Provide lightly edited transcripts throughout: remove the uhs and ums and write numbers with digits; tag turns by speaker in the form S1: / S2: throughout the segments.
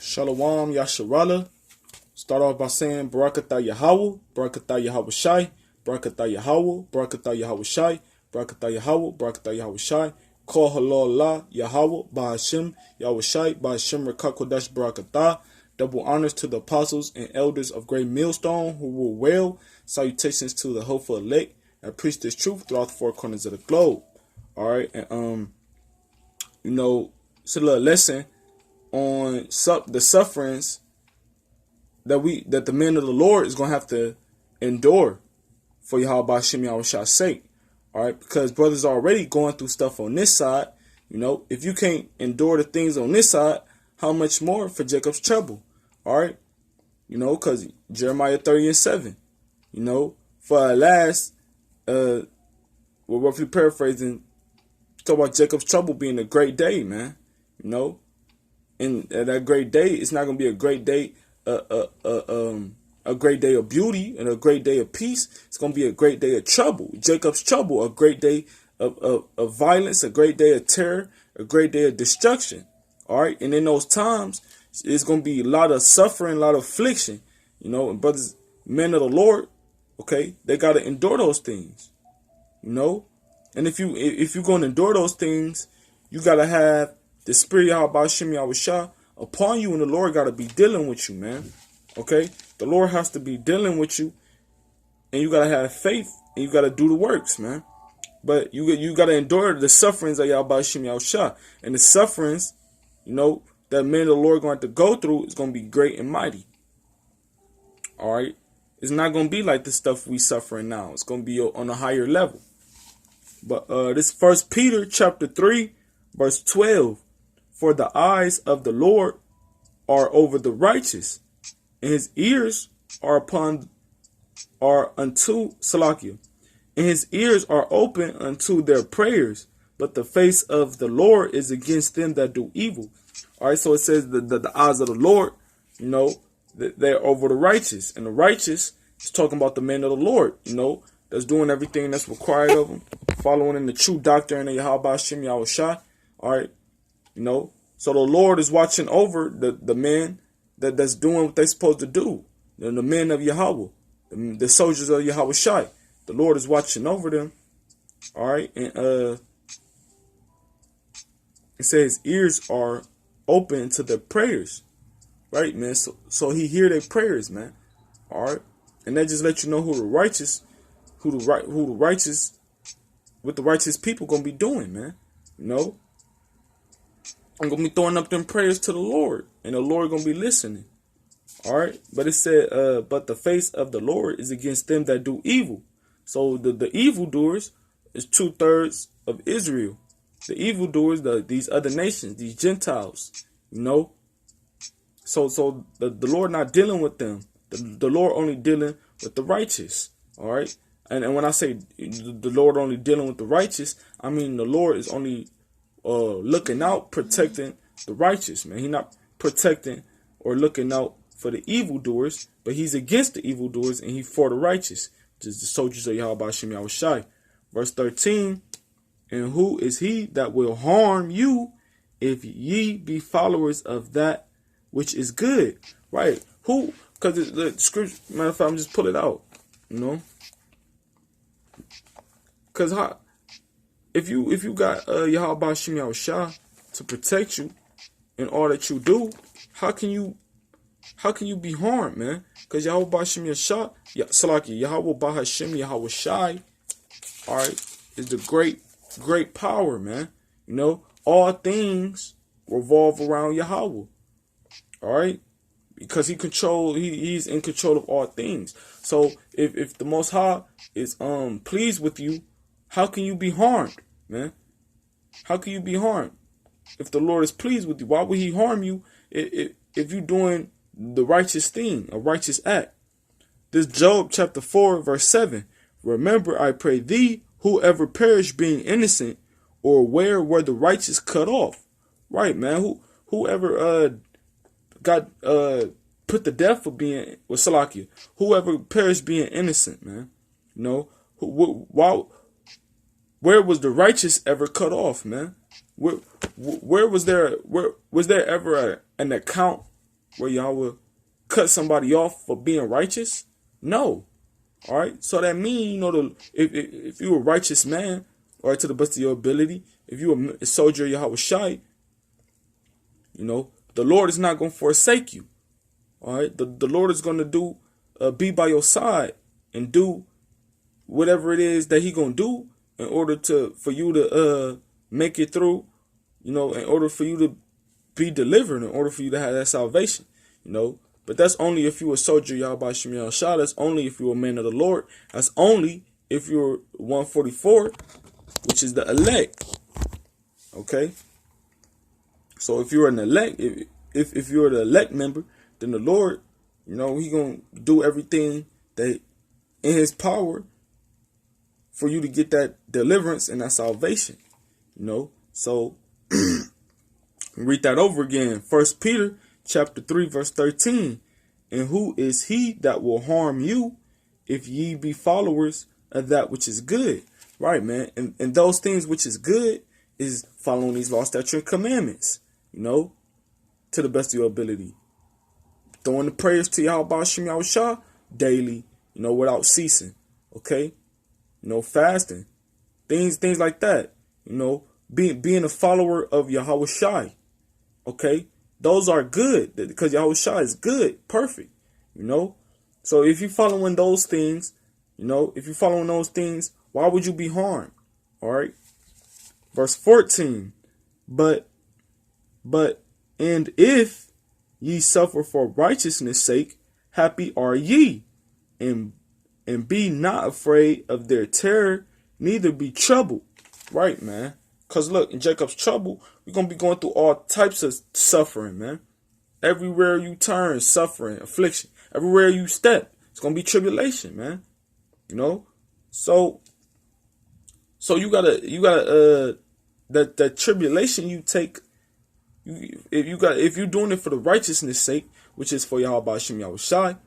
S1: Shalom Yasharala. Start off by saying Barakatah Yahweh, Barakatah Yahweh Shai, Barakatah Yahweh, Barakatah Yahweh Shai, Barakatah Yahweh, Barakatah Yahweh Shai. Call halal la Yahweh, Bahashim, Yahweh Shai, Bahashim Rekakodash Barakatah. Double honors to the apostles and elders of Great Millstone who rule well. Salutations to the hopeful elect and preach this truth throughout the four corners of the globe. Alright, and it's a little lesson on the sufferings that the men of the Lord is gonna have to endure for Yahweh Hashem Yahweh Shah's sake. Alright, because brothers are already going through stuff on this side. If you can't endure the things on this side, how much more for Jacob's trouble? Alright, because Jeremiah 30:7. For last, we're roughly paraphrasing, talk about Jacob's trouble being a great day, man. And that great day, it's not gonna be a great day, a great day of beauty and a great day of peace. It's gonna be a great day of trouble. Jacob's trouble, a great day of violence, a great day of terror, a great day of destruction. All right, and in those times, it's gonna be a lot of suffering, a lot of affliction. And brothers, men of the Lord, okay, they gotta endure those things. And if you're gonna endure those things, you gotta have the spirit of Hashem Yahweh Shah upon you, and the Lord got to be dealing with you, man. Okay? The Lord has to be dealing with you, and you got to have faith, and you got to do the works, man. But you got to endure the sufferings of Yahweh Hashem Yahweh Shah. And the sufferings, that men of the Lord going to have to go through is going to be great and mighty. All right? It's not going to be like the stuff we suffering now. It's going to be on a higher level. But this 1 Peter chapter 3, verse 12. For the eyes of the Lord are over the righteous, and his ears are unto Salakia, and his ears are open unto their prayers, but the face of the Lord is against them that do evil. All right, so it says that the eyes of the Lord, they're over the righteous, and the righteous is talking about the men of the Lord, that's doing everything that's required of them, following in the true doctrine of Yahweh Hashem Yahweh Shah. All right. So the Lord is watching over the men that's doing what they're supposed to do. The men of Yahweh, the soldiers of Yahweh Shai. The Lord is watching over them. All right. And it says ears are open to their prayers. Right, man. So he hear their prayers, man. All right. And that just let you know who the righteous people gonna be doing, man. I'm going to be throwing up them prayers to the Lord, and the Lord going to be listening. All right. But it said, but the face of the Lord is against them that do evil. So the evildoers is 2/3 of Israel. The evildoers, these other nations, these Gentiles, So the Lord not dealing with them. The Lord only dealing with the righteous. All right. And when I say the Lord only dealing with the righteous, I mean the Lord is only looking out, protecting the righteous, man. He's not protecting or looking out for the evildoers, but he's against the evildoers and he for the righteous, which is the soldiers of Yahweh Hashem Yahweh Shai. Verse 13, and who is he that will harm you if ye be followers of that which is good? Right? Who? Because the scripture, matter of fact, I'm just pull it out, Because if you got Yahweh Hashem Yahweh Shah to protect you in all that you do, how can you be harmed, man? Because Yahweh Hashem Yahweh Shah, Yahweh Hashem Yahweh Shai, all right, is the great power, man. All things revolve around Yahweh, all right, because he's in control of all things. So if the Most High is pleased with you, how can you be harmed, man? How can you be harmed? If the Lord is pleased with you, why would he harm you if you're doing the righteous thing, a righteous act? This Job chapter 4, verse 7. Remember, I pray thee, whoever perished being innocent, or where were the righteous cut off? Right, man. Whoever got put to death for being with Salakia. Whoever perished being innocent, man. Where was the righteous ever cut off, man? Where was there ever an account where y'all will cut somebody off for being righteous? No. All right. So that means, if you're a righteous man, all right, to the best of your ability, if you're a soldier of Yahweh Shai, the Lord is not going to forsake you. All right. The Lord is going to be by your side and do whatever it is that He going to do in order for you to make it through, in order for you to be delivered, in order for you to have that salvation, But that's only if you're a soldier, Yahweh Shem Yahushua. That's only if you're a man of the Lord. That's only if you're 144, which is the elect. Okay? So if you're an elect, if you're the elect member, then the Lord, He gonna do everything that in His power for you to get that deliverance and that salvation. So read that over again. 1 Peter chapter 3 verse 13. And who is he that will harm you if ye be followers of that which is good? Right, man. And those things which is good is following these law, statutes, and commandments, to the best of your ability. Throwing the prayers to Yahweh Shem Yahushua daily, without ceasing. Okay? Fasting. Things like that. Being a follower of Yahweh Shai. Okay? Those are good because Yahweh Shai is good, perfect. So if you're following those things, why would you be harmed? All right. Verse 14. But and if ye suffer for righteousness' sake, happy are ye, and be not afraid of their terror, neither be troubled. Right, man. Because look, in Jacob's trouble, we're going to be going through all types of suffering, man. Everywhere you turn, suffering, affliction. Everywhere you step, it's going to be tribulation, man. So you gotta that tribulation you take, if you're doing it for the righteousness' sake, which is for Yahweh Shem Yahushai,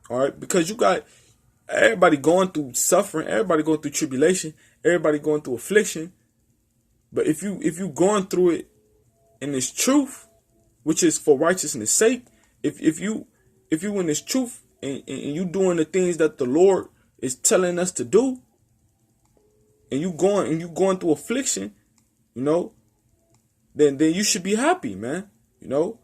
S1: all right, because you got everybody going through suffering, everybody going through tribulation, everybody going through affliction. But if you going through it in this truth, which is for righteousness' sake, if you in this truth and you doing the things that the Lord is telling us to do, and you going through affliction, then you should be happy, man. And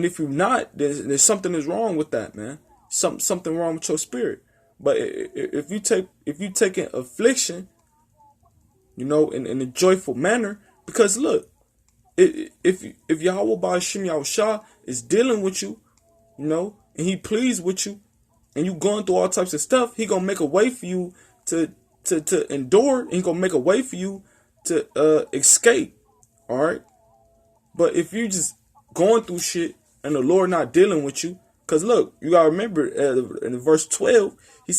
S1: if you're not, there's something is wrong with that, man. Something wrong with your spirit. But if you take an affliction, in a joyful manner, because look, if Yahweh Ba'ashem Yahushua is dealing with you, and He pleased with you, and you going through all types of stuff, He gonna make a way for you to endure, and He gonna make a way for you to escape. All right. But if you just going through shit and the Lord not dealing with you, because look, you gotta remember in verse 12, it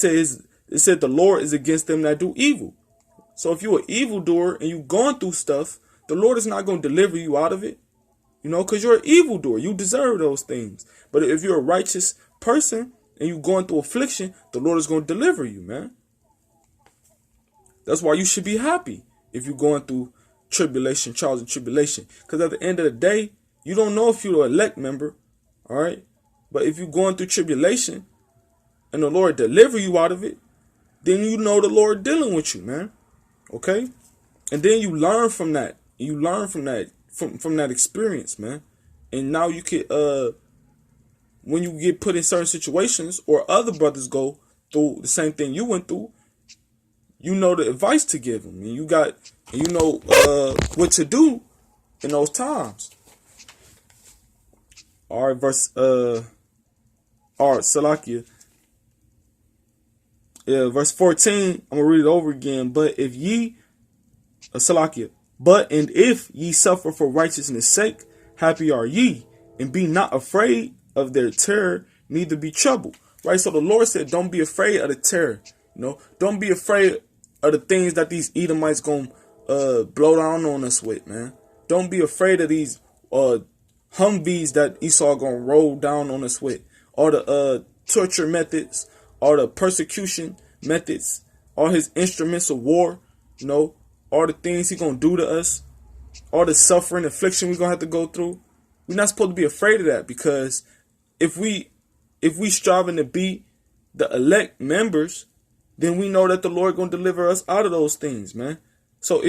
S1: said the Lord is against them that do evil. So if you're an evildoer and you going through stuff, the Lord is not going to deliver you out of it, because you're an evildoer. You deserve those things. But if you're a righteous person and you going through affliction, the Lord is going to deliver you, man. That's why you should be happy if you're going through tribulation, trials and tribulation. Because at the end of the day, you don't know if you're an elect member, all right? But if you're going through tribulation and the Lord deliver you out of it, then the Lord dealing with you, man. Okay? And then you learn from that. You learn from that experience, man. And now you can when you get put in certain situations or other brothers go through the same thing you went through, you know the advice to give them. And you know what to do in those times. All right, Salakia. Yeah, verse 14, I'm going to read it over again. But and if ye suffer for righteousness' sake, happy are ye, and be not afraid of their terror, neither be troubled. Right? So the Lord said, don't be afraid of the terror. Don't be afraid of the things that these Edomites going to blow down on us with, man. Don't be afraid of these Humvees that Esau going to roll down on us with. All the torture methods, all the persecution methods, all his instruments of war, all the things he going to do to us, all the suffering, affliction we're going to have to go through. We're not supposed to be afraid of that, because if we striving to be the elect members, then we know that the Lord gonna deliver us out of those things, man. So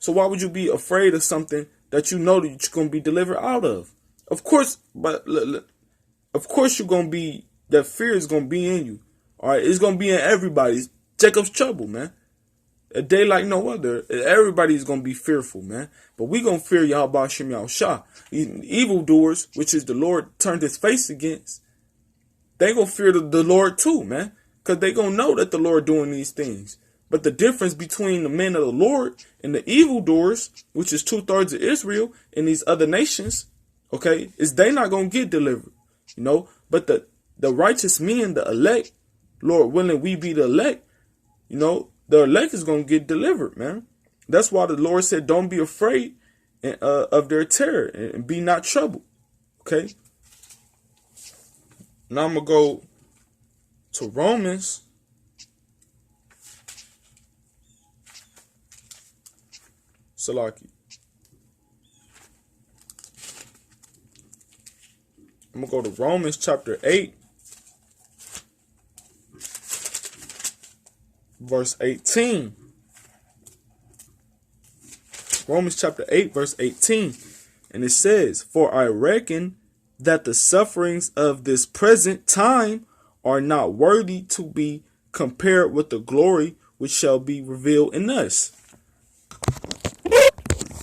S1: why would you be afraid of something that you know that you're gonna be delivered out of? Of course, but of course you're gonna be, that fear is gonna be in you. All right, it's gonna be in everybody's. Jacob's trouble, man. A day like no other. Everybody's gonna be fearful, man. But we gonna fear Yahweh Shem Yahushua. Evildoers, which is the Lord turned his face against, they gonna fear the Lord too, man. Because they gonna know that the Lord doing these things. But the difference between the men of the Lord and the evildoers, which is 2/3 of Israel and these other nations, okay, is they not gonna get delivered. You know, but the righteous men, the elect, Lord willing, we be the elect, you know, the elect is going to get delivered, man. That's why the Lord said, don't be afraid of their terror and be not troubled. Okay. Now I'm going to go to Romans. Salaki. I'm going to go to Romans chapter 8. Verse 18. Romans chapter 8, verse 18. And it says, for I reckon that the sufferings of this present time are not worthy to be compared with the glory which shall be revealed in us.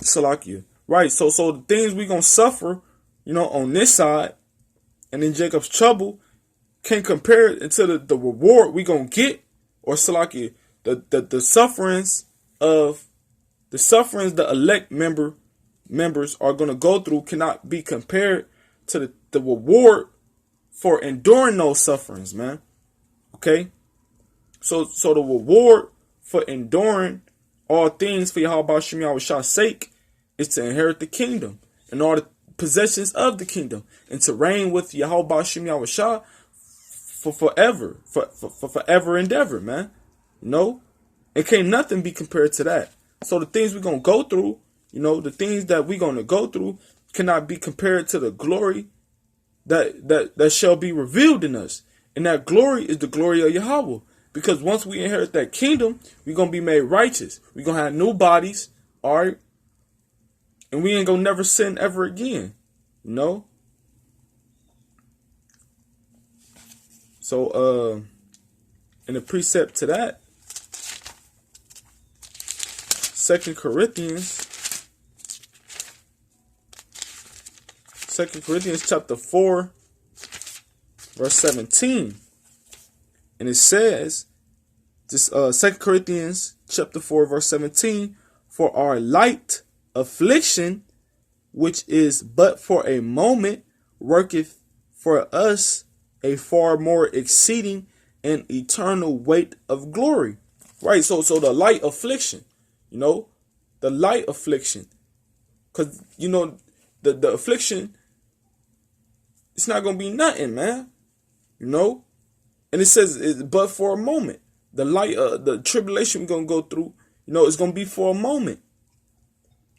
S1: Salakia. Right, so the things we gonna suffer, you know, on this side, and in Jacob's trouble, can't compare it to the reward we gonna get. Or Salakia, the sufferings the elect members are going to go through cannot be compared to the reward for enduring those sufferings, man. Okay? So the reward for enduring all things for Yahweh Shem Yahushua's sake is to inherit the kingdom and all the possessions of the kingdom and to reign with Yahweh Shem Yahushua for forever, for forever and ever, man. You know, it can't nothing be compared to that. So the things we're gonna go through, you know, the things that we're gonna go through cannot be compared to the glory that shall be revealed in us. And that glory is the glory of Yahweh. Because once we inherit that kingdom, we're gonna be made righteous. We're gonna have new bodies, all right, and we ain't gonna never sin ever again. You know. So in the precept to that, 2 Corinthians chapter 4, verse 17. And it says, this 2 Corinthians chapter 4, verse 17, for our light affliction, which is but for a moment, worketh for us a far more exceeding and eternal weight of glory. Right, so the light affliction, you know, the light affliction, because, you know, the affliction, it's not going to be nothing, man, you know, and it says it's but for a moment. The light, the tribulation we're going to go through, you know, it's going to be for a moment,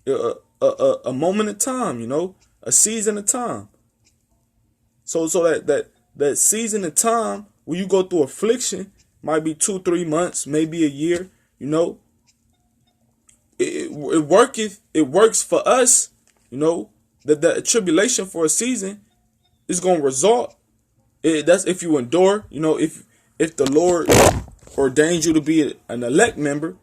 S1: a moment of time, you know, a season of time. So that season of time when you go through affliction might be 2-3 months, maybe a year, you know. It works for us, you know, that the tribulation for a season is going to result. That's if you endure, you know, if the Lord ordains you to be an elect member,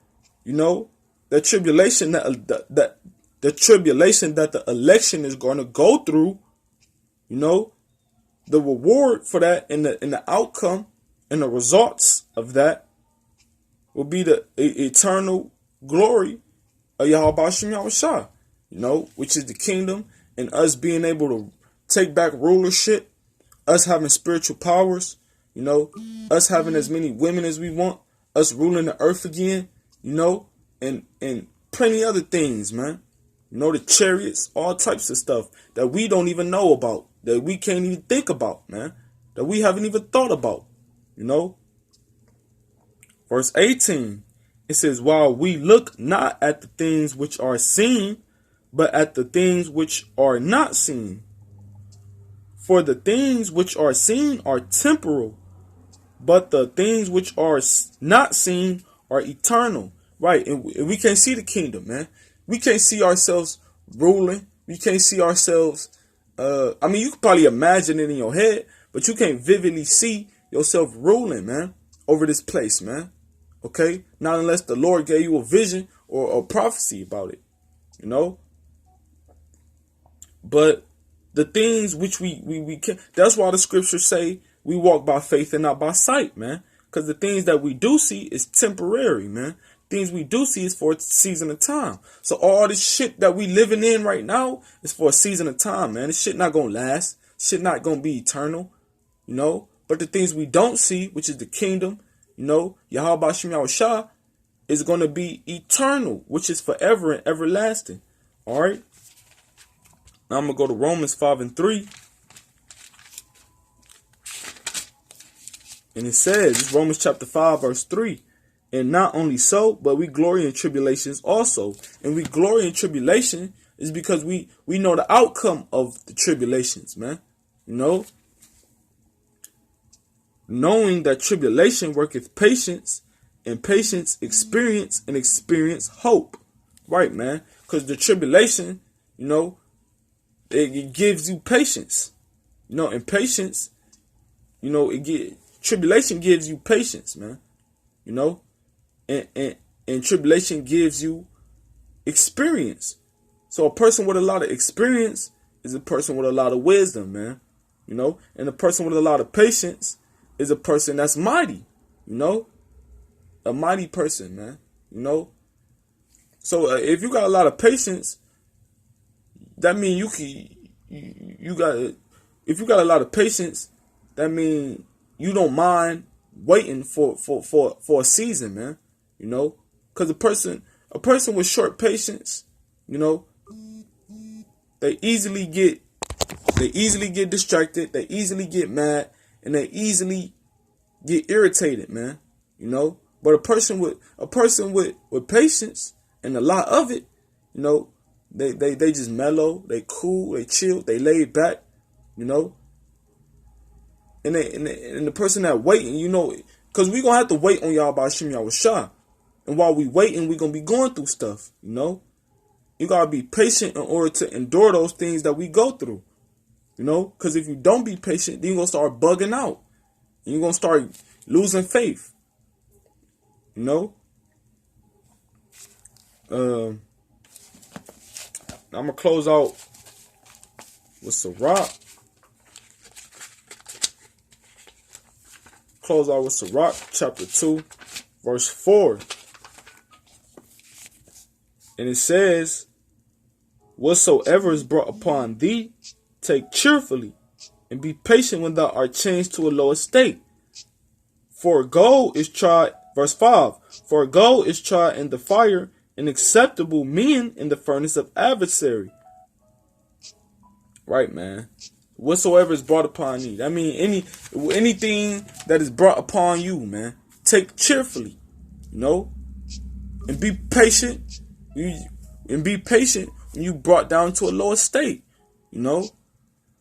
S1: you know, the tribulation the tribulation that the election is going to go through, you know, the reward for that and the outcome and the results of that will be the eternal glory of Yahweh Shem Yahushua, you know, which is the kingdom and us being able to take back rulership, us having spiritual powers, you know, us having as many women as we want, us ruling the earth again, you know, and plenty other things, man. You know, the chariots, all types of stuff that we don't even know about, that we can't even think about, man, that we haven't even thought about, you know. Verse 18, it says, while we look not at the things which are seen, but at the things which are not seen. For the things which are seen are temporal, but the things which are not seen are eternal. Right? And we can't see the kingdom, man. We can't see ourselves ruling. We can't see ourselves. I mean, you can probably imagine it in your head, but you can't vividly see yourself ruling, man, over this place, man. Okay? Not unless the Lord gave you a vision or a prophecy about it, you know? But the things which we can, that's why the scriptures say we walk by faith and not by sight, man. Because the things that we do see is temporary, man. Things we do see is for a season of time. So all this shit that we living in right now is for a season of time, man. This shit not gonna last. Shit not gonna be eternal, you know. But the things we don't see, which is the kingdom, you know, Yahweh Shem Yahushua, is gonna be eternal, which is forever and everlasting. All right. Now I'm gonna go to Romans 5:3. And it says, it's Romans chapter 5, verse 3. And not only so, but we glory in tribulations also. And we glory in tribulation is because we know the outcome of the tribulations, man. You know? Knowing that tribulation worketh patience, and patience experience, and experience hope. Right, man? Because the tribulation, you know, it gives you patience. You know, and patience, you know, tribulation gives you patience, man. You know? And tribulation gives you experience. So a person with a lot of experience is a person with a lot of wisdom, man. You know? And a person with a lot of patience is a person that's mighty. You know? A mighty person, man. You know? So if you got a lot of patience, that means if you got a lot of patience, that means you don't mind waiting for a season, man. You know, because a person with short patience, you know, they easily get distracted, they easily get mad, and they easily get irritated, man. You know, but a person with patience and a lot of it, you know, they just mellow, they cool, they chill, they laid back, you know. And the person that waiting, you know, because we gonna have to wait on y'all by Shem Yahushua. And while we waiting, we gonna be going through stuff, you know. You gotta be patient in order to endure those things that we go through, you know. Because if you don't be patient, then you gonna start bugging out, and you gonna start losing faith, you know. I'm gonna close out with Sirach. Close out with Sirach chapter 2, verse 4. And it says, whatsoever is brought upon thee, take cheerfully, and be patient when thou art changed to a low estate. For gold is tried, verse 5, for gold is tried in the fire, and acceptable men in the furnace of adversary. Right, man. Whatsoever is brought upon thee. That means anything that is brought upon you, man. Take cheerfully, you know, and be patient. And be patient when you brought down to a lower state, you know.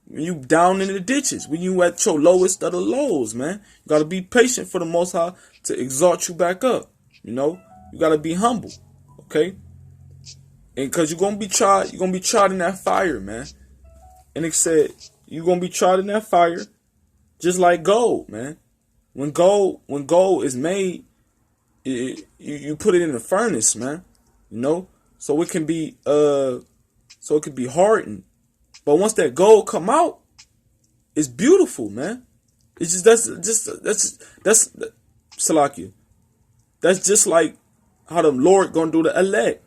S1: When you down in the ditches, when you at your lowest of the lows, man. You gotta be patient for the Most High to exalt you back up, you know. You gotta be humble, okay. And because you're gonna be tried in that fire, man. And it said you're gonna be tried in that fire, just like gold, man. When gold is made, you put it in the furnace, man. You know, so it can be hardened. But once that gold come out, it's beautiful, man. It's just that's Salakia. That's just like how the Lord gonna do the elect.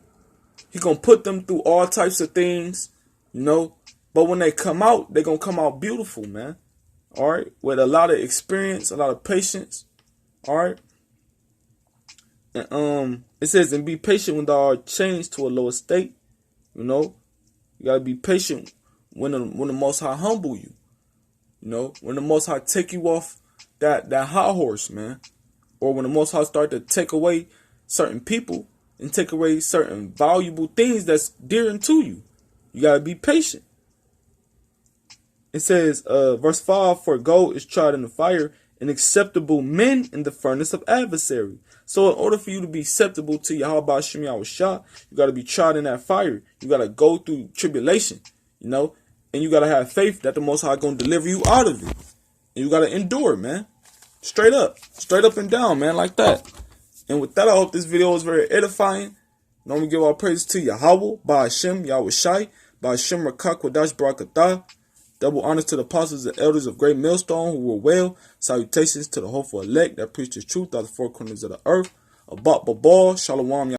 S1: He gonna put them through all types of things, you know. But when they come out, they gonna come out beautiful, man. All right, with a lot of experience, a lot of patience. All right. And it says, and be patient when thou art changed to a lower state. You know, you gotta be patient when the Most High humble you. You know, when the Most High take you off that high horse, man, or when the Most High start to take away certain people and take away certain valuable things that's dear to you. You gotta be patient. It says, verse 5, for gold is tried in the fire, and acceptable men in the furnace of adversary. So in order for you to be acceptable to Yahweh Hashem Yahushua, you got to be tried in that fire. You got to go through tribulation, you know, and you got to have faith that the Most High going to deliver you out of it. And you got to endure, man. Straight up and down, man, like that. And with that, I hope this video was very edifying. And we give our praises to Yahweh, Ba'ashem, Yahushai, Ba'ashem Rakak Wadash Barakatah. Double honors to the apostles and elders of Great Millstone who were well. Salutations to the hopeful elect that preach the truth out of the four corners of the earth. Abat Babal, Shalom.